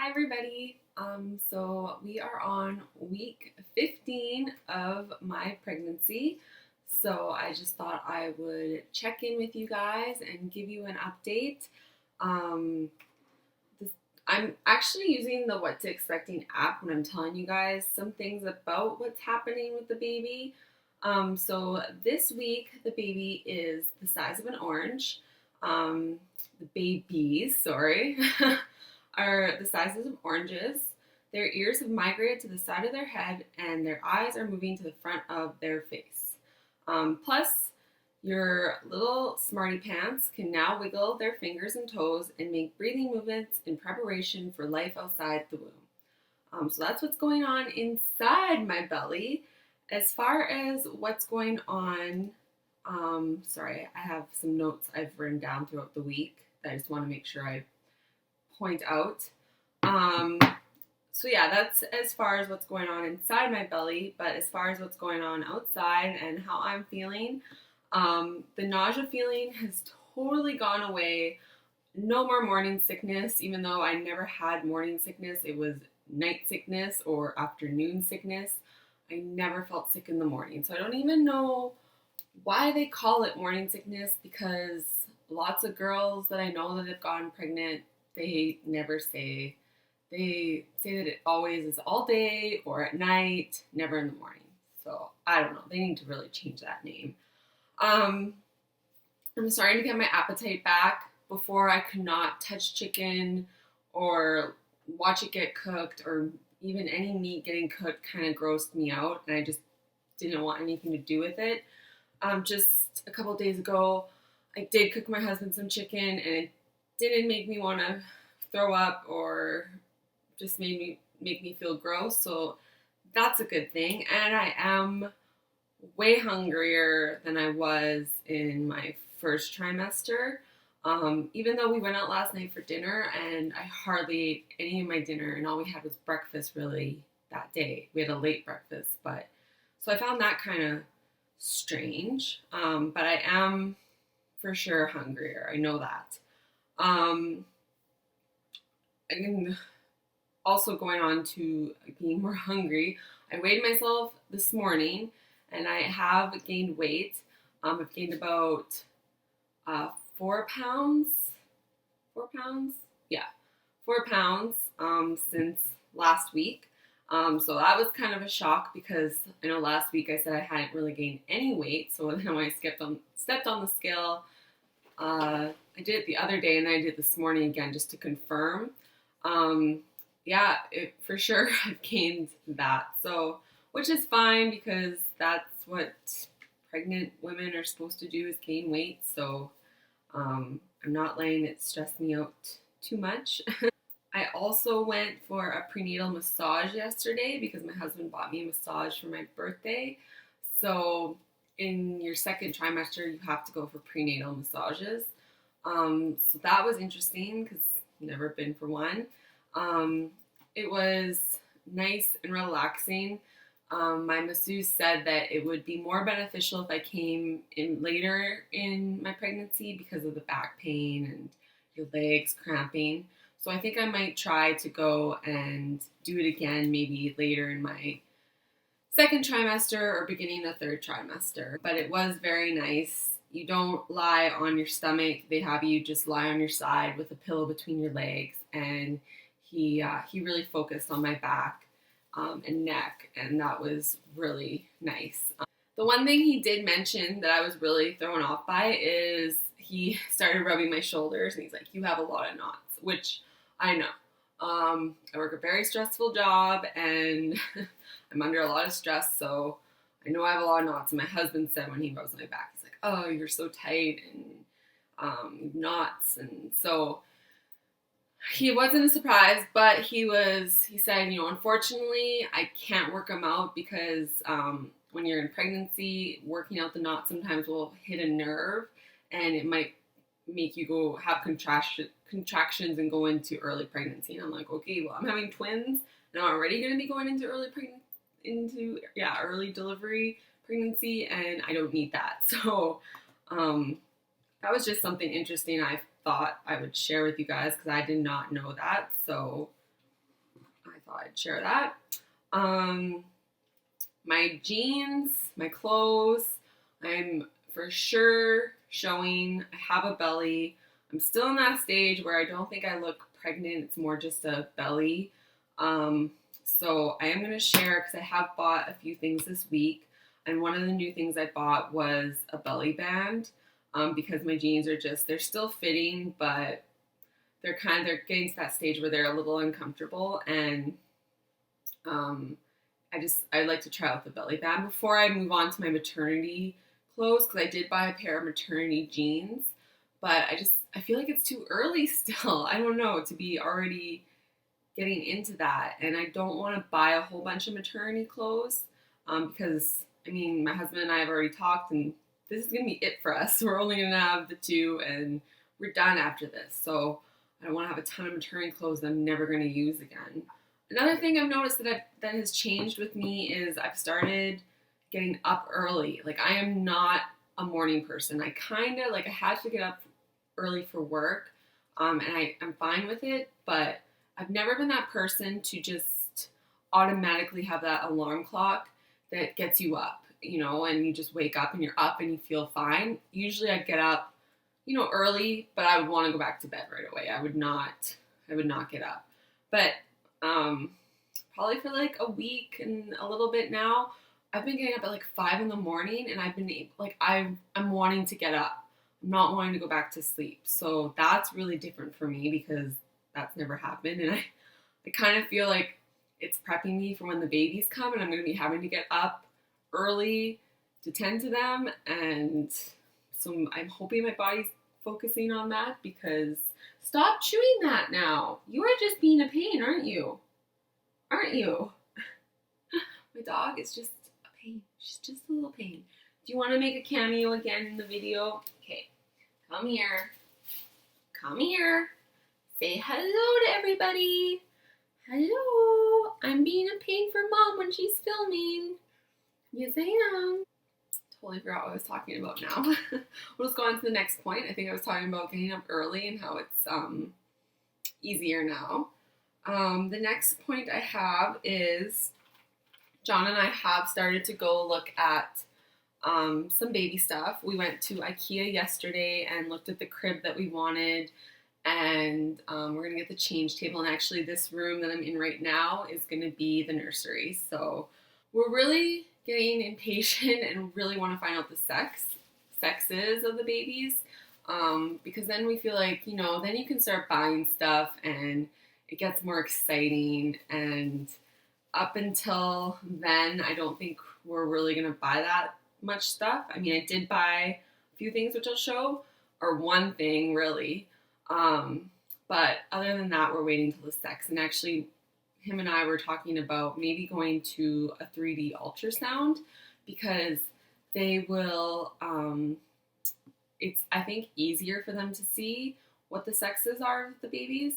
Hi everybody. So we are on week 15 of my pregnancy. So I just thought I would check in with you guys and give you an update. Um, this, I'm actually using the What to Expecting app when I'm telling you guys some things about what's happening with the baby. So this week the baby is the size of an orange. The babies, sorry. Are the sizes of oranges. Their ears have migrated to the side of their head, and their eyes are moving to the front of their face. Plus, your little smarty pants can now wiggle their fingers and toes and make breathing movements in preparation for life outside the womb. So that's what's going on inside my belly. As far as what's going on, sorry, I have some notes I've written down throughout the week that I just want to make sure I point out. Um, so yeah, that's as far as what's going on inside my belly. But as far as what's going on outside and how I'm feeling, the nausea feeling has totally gone away. No more morning sickness, even though I never had morning sickness. It was night sickness or afternoon sickness. I never felt sick in the morning. So I don't even know why they call it morning sickness, because lots of girls that I know that have gotten pregnant, they never say. They say that it always is all day or at night, never in the morning. So I don't know. They need to really change that name. Um, I'm starting to get my appetite back. Before, I could not touch chicken or watch it get cooked, or even any meat getting cooked kind of grossed me out, and I just didn't want anything to do with it. Just a couple of days ago, I did cook my husband some chicken, and it didn't make me want to throw up or just make me feel gross. So that's a good thing. And I am way hungrier than I was in my first trimester. Even though we went out last night for dinner and I hardly ate any of my dinner, and all we had was breakfast really that day. We had a late breakfast, but so I found that kind of strange. But I am for sure hungrier. I know that. And also going on to being more hungry, I weighed myself this morning and I have gained weight. I've gained about 4 pounds. 4 pounds? Yeah, 4 pounds since last week. So that was kind of a shock, because I know last week I said I hadn't really gained any weight. So then when I stepped on the scale, I did it the other day and then I did it this morning again just to confirm. Yeah, for sure I've gained that. So, which is fine, because that's what pregnant women are supposed to do, is gain weight. So I'm not letting it stress me out too much. I also went for a prenatal massage yesterday because my husband bought me a massage for my birthday. So in your second trimester, you have to go for prenatal massages. So that was interesting because I've never been for one. It was nice and relaxing. My masseuse said that it would be more beneficial if I came in later in my pregnancy because of the back pain and your legs cramping. So I think I might try to go and do it again, maybe later in my second trimester or beginning of the third trimester. But it was very nice. You don't lie on your stomach. They have you just lie on your side with a pillow between your legs. And he really focused on my back and neck, and that was really nice. The one thing he did mention that I was really thrown off by is he started rubbing my shoulders, and he's like, "You have a lot of knots," which I know. I work a very stressful job, and I'm under a lot of stress, so I know I have a lot of knots. And my husband said when he rubs my back, he's like, "Oh, you're so tight and knots," and so he wasn't surprised, but he said, unfortunately, I can't work them out because when you're in pregnancy, working out the knot sometimes will hit a nerve, and it might make you go have contractions and go into early pregnancy. And I'm like, okay, well, I'm having twins, and I'm already going to be going into early delivery pregnancy, and I don't need that. So that was just something interesting I thought I would share with you guys, because I did not know that. So thought I'd share that. Um, my jeans, my clothes, I'm for sure showing. I have a belly. I'm still in that stage where I don't think I look pregnant. It's more just a belly. Um, so I am going to share because I have bought a few things this week. And one of the new things I bought was a belly band because my jeans are just, they're still fitting, but they're getting to that stage where they're a little uncomfortable. And um, I like to try out the belly band before I move on to my maternity clothes because I did buy a pair of maternity jeans, but I feel like it's too early still. I don't know to be already getting into that, and I don't want to buy a whole bunch of maternity clothes because I mean my husband and I have already talked, and this is gonna be it for us. We're only gonna have the two, and we're done after this. So I don't want to have a ton of maternity clothes that I'm never gonna use again. Another thing I've noticed that has changed with me is I've started getting up early. Like I am not a morning person. I kind of like I had to get up early for work, and I'm fine with it. But I've never been that person to just automatically have that alarm clock that gets you up, and you just wake up and you're up and you feel fine. Usually I'd get up, early, but I would want to go back to bed right away. I would not get up. But um, probably for like a week and a little bit now, I've been getting up at like 5 in the morning, and I've been like I'm wanting to get up. I'm not wanting to go back to sleep. So that's really different for me because that's never happened, and I kind of feel like it's prepping me for when the babies come, and I'm going to be having to get up early to tend to them, and so I'm hoping my body's focusing on that because stop chewing that now. You are just being a pain, aren't you? Aren't you? My dog is just a pain. She's just a little pain. Do you want to make a cameo again in the video? Okay, come here. Come here. Say hello to everybody. Hello. I'm being a pain for mom when she's filming. Yes, I am. Totally forgot what I was talking about now. We'll just go on to the next point. I think I was talking about getting up early and how it's easier now. The next point I have is John and I have started to go look at some baby stuff. We went to IKEA yesterday and looked at the crib that we wanted, and we're gonna get the change table. And actually, this room that I'm in right now is gonna be the nursery. So we're really getting impatient and really want to find out the sexes of the babies, because then we feel like then you can start buying stuff and it gets more exciting. And up until then, I don't think we're really gonna buy that much stuff. I mean, I did buy a few things which I'll show, or one thing really. But other than that, we're waiting till the sex. And actually, him and I were talking about maybe going to a 3D ultrasound because they will, it's, I think, easier for them to see what the sexes are of the babies.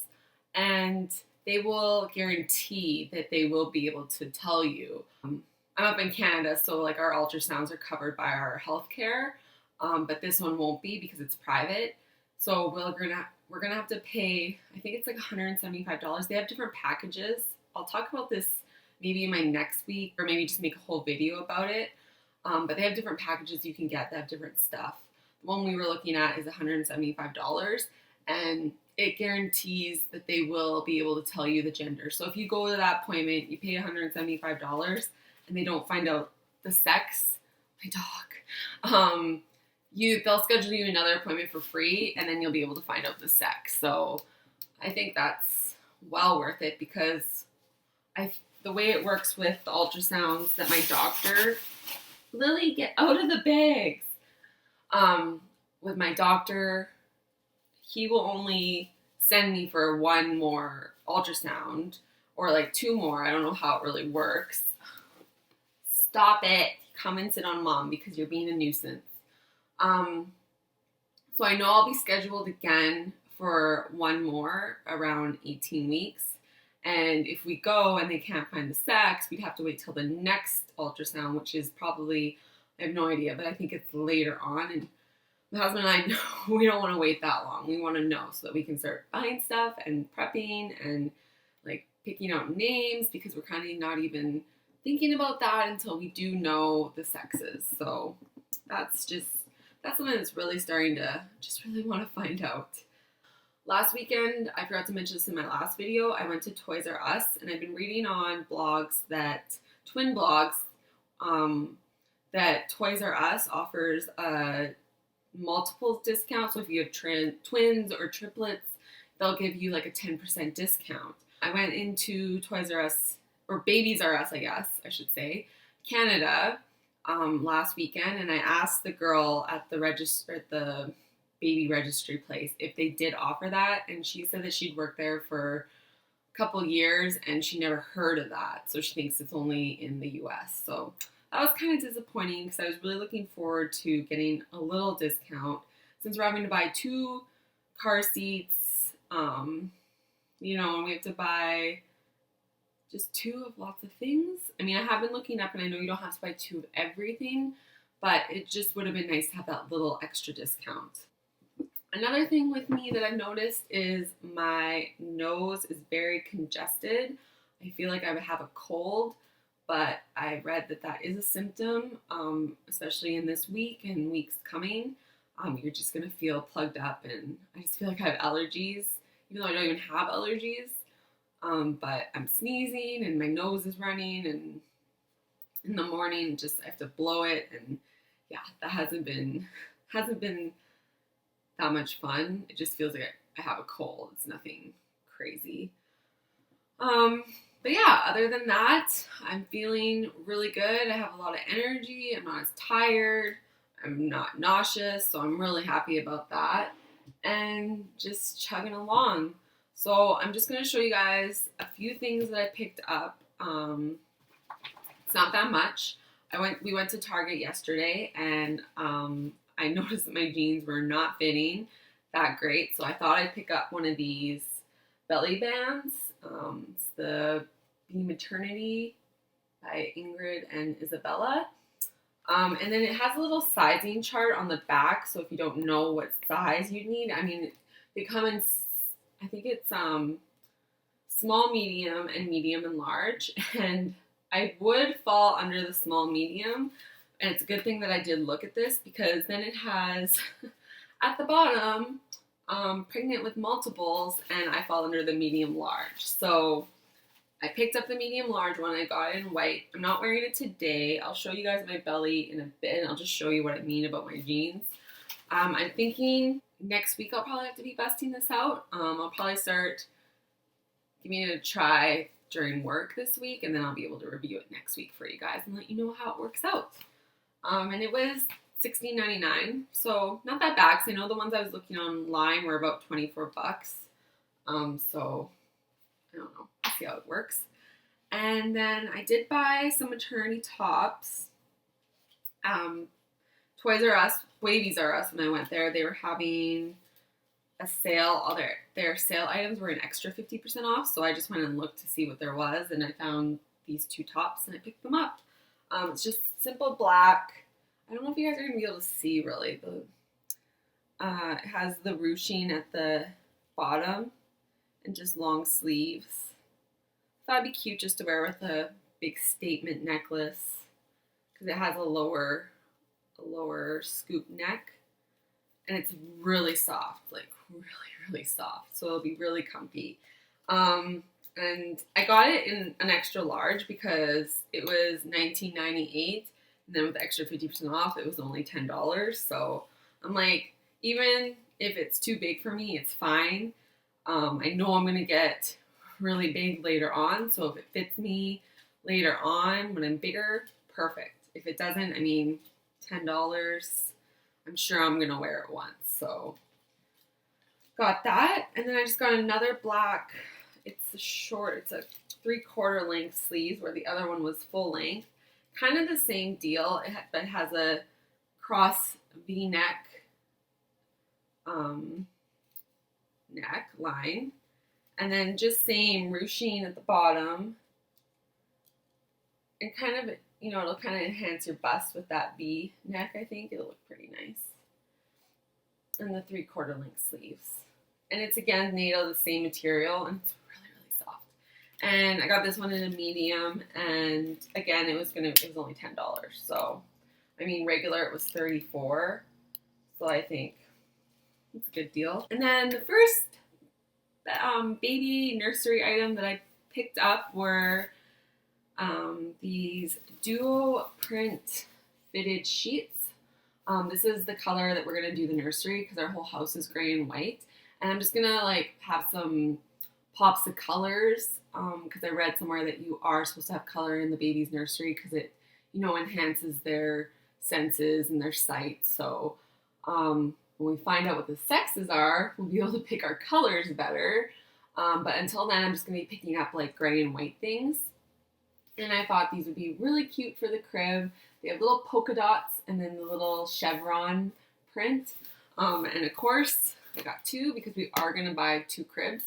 And they will guarantee that they will be able to tell you. I'm up in Canada, so like our ultrasounds are covered by our healthcare, but this one won't be because it's private. So we're gonna have to pay. I think it's like $175. They have different packages. I'll talk about this maybe in my next week, or maybe just make a whole video about it. But they have different packages you can get that have different stuff. The one we were looking at is $175, and it guarantees that they will be able to tell you the gender. So if you go to that appointment, you pay $175, and they don't find out the sex, my dog, they'll schedule you another appointment for free, and then you'll be able to find out the sex. So I think that's well worth it because the way it works with the ultrasounds that my doctor, Lily, get out of the bags. With my doctor, he will only send me for one more ultrasound or like two more. I don't know how it really works. Stop it. Come and sit on mom because you're being a nuisance. So I know I'll be scheduled again for one more around 18 weeks. And if we go and they can't find the sex, we'd have to wait till the next ultrasound, which is probably, I have no idea, but I think it's later on. And my husband and I know we don't want to wait that long. We want to know so that we can start buying stuff and prepping and like picking out names because we're kind of not even thinking about that until we do know the sexes. So that's something that's really starting to just really want to find out. Last weekend, I forgot to mention this in my last video, I went to Toys R Us, and I've been reading on blogs twin blogs, that Toys R Us offers a multiples discount. So if you have twins or triplets, they'll give you like a 10% discount. I went into Toys R Us, or Babies R Us, I guess I should say, Canada, last weekend, and I asked the girl at the baby registry place if they did offer that, and she said that she'd worked there for a couple years and she never heard of that, so she thinks it's only in the US. So that was kind of disappointing because I was really looking forward to getting a little discount since we're having to buy 2 car seats, and we have to buy just 2 of lots of things. I mean, I have been looking up, and I know you don't have to buy 2 of everything, but it just would have been nice to have that little extra discount. Another thing with me that I've noticed is my nose is very congested. I feel like I would have a cold, but I read that that is a symptom, especially in this week and weeks coming. You're just going to feel plugged up, and I just feel like I have allergies, even though I don't even have allergies. But I'm sneezing and my nose is running, and in the morning just I have to blow it, and yeah, that hasn't been that much fun. It just feels like I have a cold. It's nothing crazy. But yeah, other than that, I'm feeling really good. I have a lot of energy. I'm not as tired. I'm not nauseous, so I'm really happy about that. And just chugging along. So I'm just going to show you guys a few things that I picked up. It's not that much. We went to Target yesterday, and I noticed that my jeans were not fitting that great, so I thought I'd pick up one of these belly bands. It's the Maternity by Ingrid and Isabella. And then it has a little sizing chart on the back, so if you don't know what size you need, I mean, they come in, I think it's small, medium, and medium and large, and I would fall under the small medium. And it's a good thing that I did look at this, because then it has at the bottom, pregnant with multiples, and I fall under the medium large. So I picked up the medium large one. I got it in white. I'm not wearing it today. I'll show you guys my belly in a bit, and I'll just show you what I mean about my jeans. I'm thinking next week I'll probably have to be busting this out. I'll probably start giving it a try during work this week, and then I'll be able to review it next week for you guys and let you know how it works out. And it was $16.99, so not that bad, because I know the ones I was looking online were about $24. So I don't know. We'll see how it works. And then I did buy some maternity tops. Toys R Us, Babies R Us, when I went there, they were having a sale. All their sale items were an extra 50% off, so I just went and looked to see what there was, and I found these 2 tops, and I picked them up. It's just simple black. I don't know if you guys are going to be able to see really. It has the ruching at the bottom and just long sleeves. Thought it'd be cute just to wear with a big statement necklace, because it has a lower scoop neck, and it's really soft, like really, really soft. So it'll be really comfy. And I got it in an extra large because it was $19.98, and then with the extra 50% off, it was only $10. So I'm like, even if it's too big for me, it's fine. I know I'm gonna get really big later on, so if it fits me later on when I'm bigger, perfect. If it doesn't, I mean, $10, I'm sure I'm gonna wear it once. So got that, and then I just got another black. It's a 3/4 length sleeves, where the other one was full length. Kind of the same deal, but it has a cross V-neck neck line, and then just same ruching at the bottom, and kind of, it'll kind of enhance your bust with that V neck. I think it'll look pretty nice. And the 3/4 length sleeves, and it's again made of the same material, and it's really, really soft. And I got this one in a medium, and again, it was only $10. So, I mean, regular it was $34. So I think it's a good deal. And then the first baby nursery item that I picked up were these duo print fitted sheets. This is the color that we're gonna do the nursery because our whole house is gray and white. And I'm just gonna like have some pops of colors because I read somewhere that you are supposed to have color in the baby's nursery because it, you know, enhances their senses and their sight. So when we find out what the sexes are, we'll be able to pick our colors better. But until then, I'm just going to be picking up like gray and white things. And I thought these would be really cute for the crib. They have little polka dots and then the little chevron print. And of course, I got two because we are going to buy 2 cribs.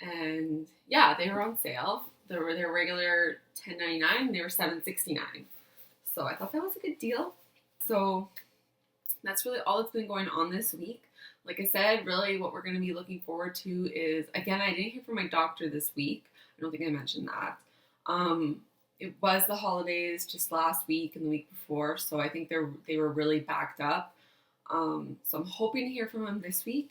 And yeah, they were on sale. They were their regular $10.99. They were $7.69. So I thought that was a good deal. So that's really all that's been going on this week. Like I said, really what we're going to be looking forward to is, again, I didn't hear from my doctor this week. I don't think I mentioned that. It was the holidays just last week and the week before, so I think they were really backed up. So I'm hoping to hear from him this week,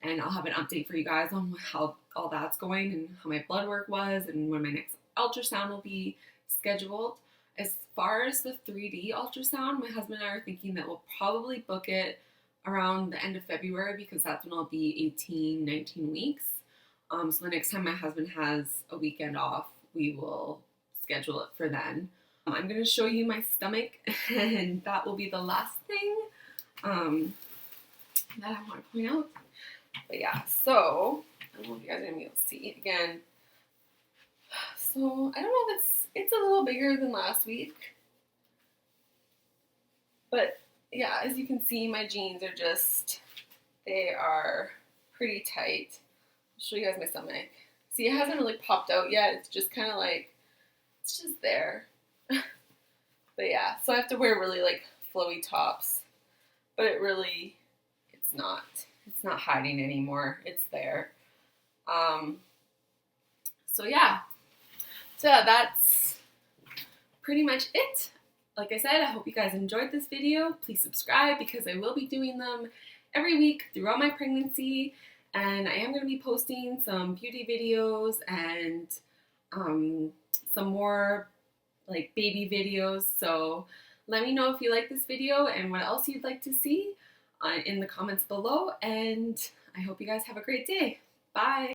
and I'll have an update for you guys on how all that's going and how my blood work was and when my next ultrasound will be scheduled. As far as the 3D ultrasound, my husband and I are thinking that we'll probably book it around the end of February because that's when I'll be 18, 19 weeks. So the next time my husband has a weekend off, we will schedule it for then. I'm going to show you my stomach, and that will be the last thing that I want to point out. But yeah, so I don't know if you guys are going to be able to see again. So I don't know if it's a little bigger than last week, but yeah, as you can see, my jeans are they are pretty tight. I'll show you guys my stomach. See, it hasn't really popped out yet. It's just kind of like, it's just there. But yeah, so I have to wear really like flowy tops, but it's not hiding anymore. It's there. So yeah, that's pretty much it. Like I said, I hope you guys enjoyed this video. Please subscribe because I will be doing them every week throughout my pregnancy. And I am going to be posting some beauty videos and some more like baby videos. So let me know if you like this video and what else you'd like to see in the comments below. And I hope you guys have a great day. Bye.